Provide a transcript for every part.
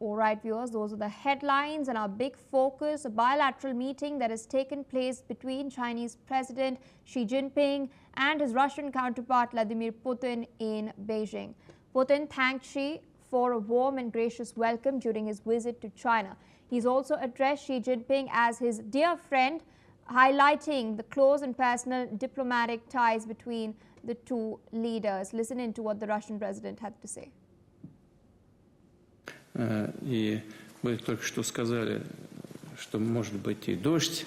All right, viewers, those are the headlines and our big focus, a bilateral meeting that has taken place between Chinese President Xi Jinping and his Russian counterpart Vladimir Putin in Beijing. Putin thanked Xi for a warm and gracious welcome during his visit to China. He's also addressed Xi Jinping as his dear friend, highlighting the close and personal diplomatic ties between the two leaders. Listen in to what the Russian president had to say. И вы только что сказали, что может быть и дождь,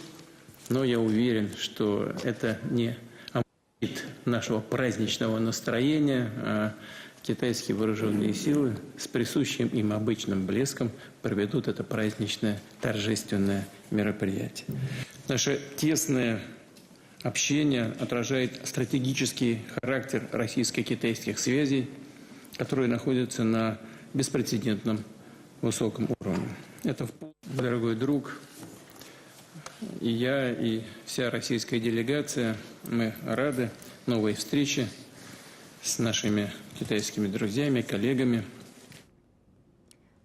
но я уверен, что это не омрачит нашего праздничного настроения, а китайские вооруженные силы с присущим им обычным блеском проведут это праздничное торжественное мероприятие. Наше тесное общение отражает стратегический характер российско-китайских связей, которые находятся на беспрецедентном высоком уровне. Это дорогой друг, и я, и вся российская делегация, мы рады новой встрече с нашими китайскими друзьями, коллегами.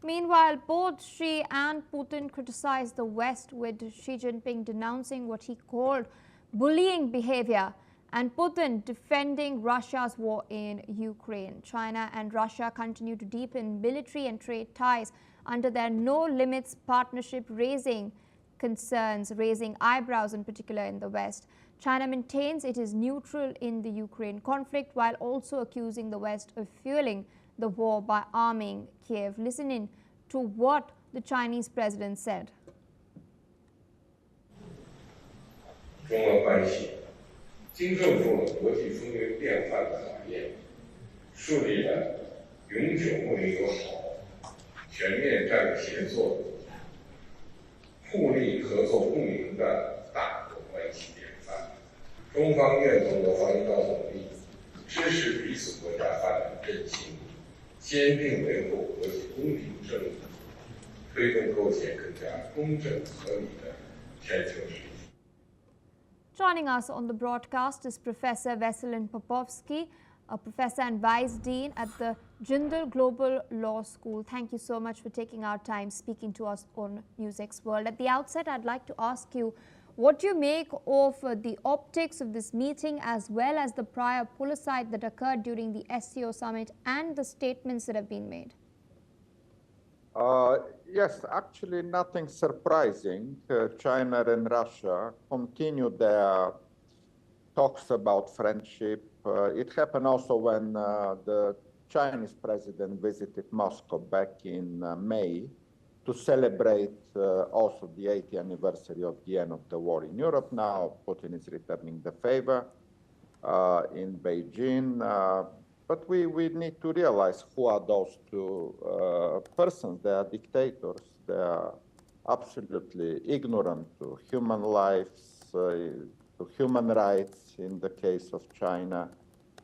Meanwhile, both Xi and Putin criticized the West, with Xi Jinping denouncing what he called bullying behavior and Putin defending Russia's war in Ukraine. China and Russia continue to deepen military and trade ties under their no-limits partnership, raising concerns, raising eyebrows in particular in the West. China maintains it is neutral in the Ukraine conflict while also accusing the West of fueling the war by arming Kiev. Listen in to what the Chinese president said. 中俄关系经受住了国际风云变幻的考验，树立了永久睦邻友好、全面战略协作、互利合作共赢的大国关系典范。中方愿同俄方一道努力，支持彼此国家发展振兴，坚定维护国际公平正义，推动构建更加公正合理的全球秩序。 Joining us on the broadcast is Professor Veselin Popovsky, a professor and vice dean at the Jindal Global Law School. Thank you so much for taking our time speaking to us on NewsX World. At the outset, I'd like to ask you, what do you make of the optics of this meeting as well as the prior pull-aside that occurred during the SCO summit and the statements that have been made? Yes, actually nothing surprising. China and Russia continue their talks about friendship. It happened also when the Chinese president visited Moscow back in May to celebrate also the 80th anniversary of the end of the war in Europe. Now Putin is returning the favor in Beijing. But we need to realize who are those two persons. They are dictators. They are absolutely ignorant to human lives, to human rights in the case of China.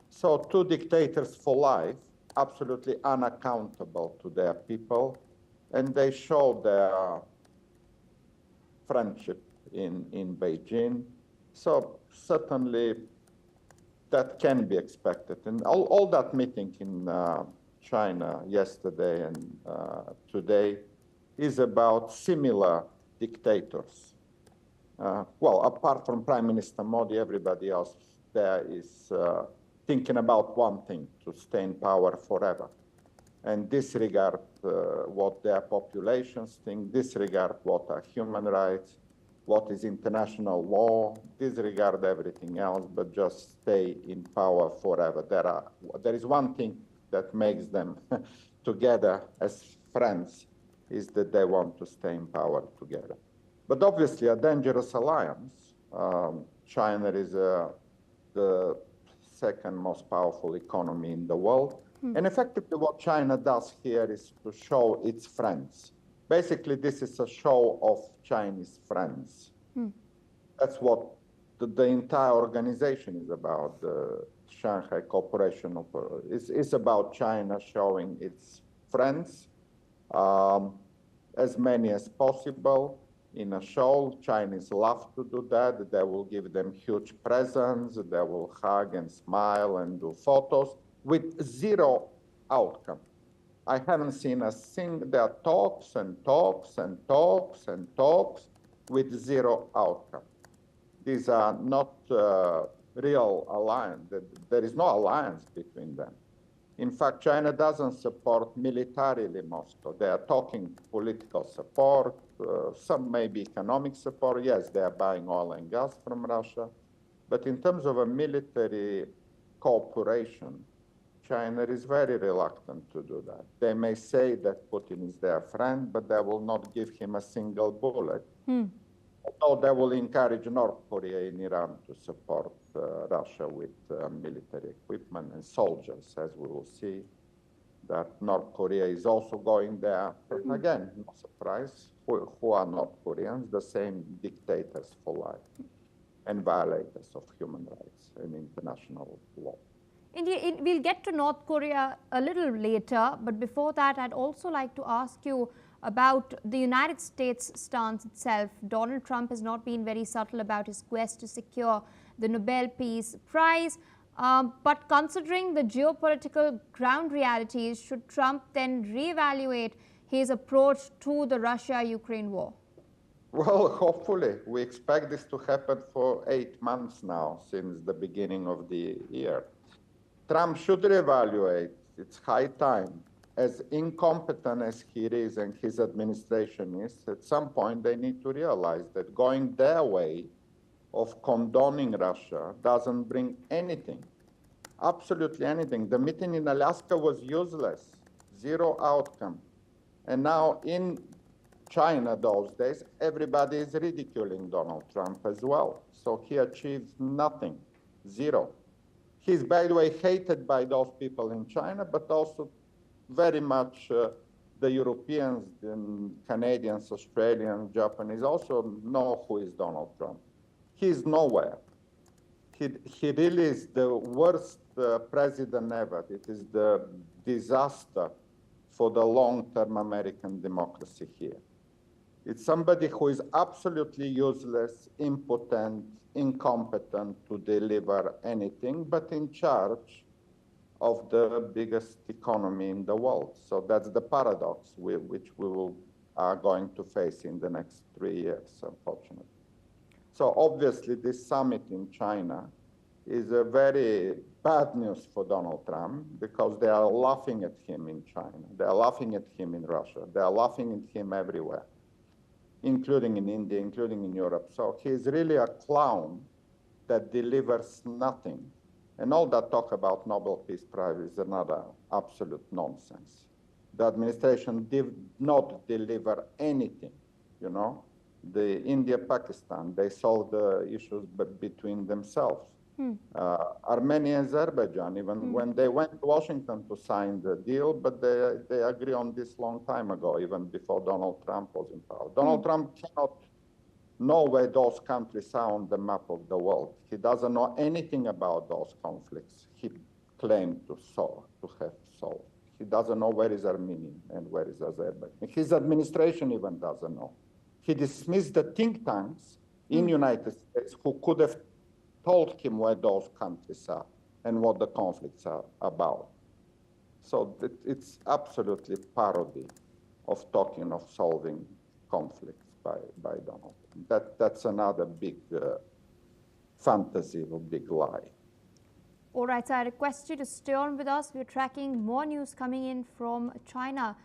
So two dictators for life, absolutely unaccountable to their people. And they show their friendship in Beijing. So certainly, that can be expected. And all that meeting in China yesterday and today is about similar dictators. Well, apart from Prime Minister Modi, everybody else there is thinking about one thing, to stay in power forever. And disregard what their populations think, disregard what are human rights, what is international law, disregard everything else, but just stay in power forever. There is one thing that makes them together as friends, is that they want to stay in power together. But obviously a dangerous alliance. China is the second most powerful economy in the world. And effectively what China does here is to show its friends. Basically, this is a show of Chinese friends. That's what the entire organization is about. The Shanghai Cooperation is about China showing its friends, as many as possible in a show. Chinese love to do that. They will give them huge presents. They will hug and smile and do photos with zero outcome. I haven't seen a single, there are talks and talks and talks and talks with zero outcome. These are not real alliance. There is no alliance between them. In fact, China doesn't support militarily Moscow. They are talking political support, some maybe economic support. Yes, they are buying oil and gas from Russia. But in terms of a military cooperation, China is very reluctant to do that. They may say that Putin is their friend, but they will not give him a single bullet. Although they will encourage North Korea and Iran to support Russia with military equipment and soldiers, as we will see that North Korea is also going there. But again, no surprise, who are North Koreans? The same dictators for life and violators of human rights and international law. Indeed, we'll get to North Korea a little later, but before that, I'd also like to ask you about the United States stance itself. Donald Trump has not been very subtle about his quest to secure the Nobel Peace Prize. But considering the geopolitical ground realities, should Trump then reevaluate his approach to the Russia-Ukraine war? Well, hopefully. We expect this to happen for 8 months now, since the beginning of the year. Trump should reevaluate. It's high time. As incompetent as he is and his administration is, at some point they need to realize that going their way of condoning Russia doesn't bring anything, absolutely anything. The meeting in Alaska was useless, zero outcome. And now in China those days, everybody is ridiculing Donald Trump as well. So he achieves nothing, zero. He's, by the way, hated by those people in China, but also very much the Europeans, the Canadians, Australians, Japanese also know who is Donald Trump. He's nowhere. He really is the worst president ever. It is the disaster for the long-term American democracy here. It's somebody who is absolutely useless, impotent, incompetent to deliver anything, but in charge of the biggest economy in the world. So that's the paradox which we are going to face in the next 3 years, unfortunately. So obviously this summit in China is a very bad news for Donald Trump because they are laughing at him in China. They are laughing at him in Russia. They are laughing at him everywhere, including in India, including in Europe. So he's really a clown that delivers nothing. And all that talk about Nobel Peace Prize is another absolute nonsense. The administration did not deliver anything, you know. The India-Pakistan, they solved the issues between themselves. Armenia and Azerbaijan, even when they went to Washington to sign the deal, but they agree on this long time ago, even before Donald Trump was in power. Donald Trump cannot know where those countries are on the map of the world. He doesn't know anything about those conflicts he claimed to have solved. He doesn't know where is Armenia and where is Azerbaijan. His administration even doesn't know. He dismissed the think tanks in United States who could have told him where those countries are and what the conflicts are about. So it's absolutely parody of talking of solving conflicts by Donald. That's another big fantasy or big lie. All right, so I request you to stay on with us. We're tracking more news coming in from China.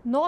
North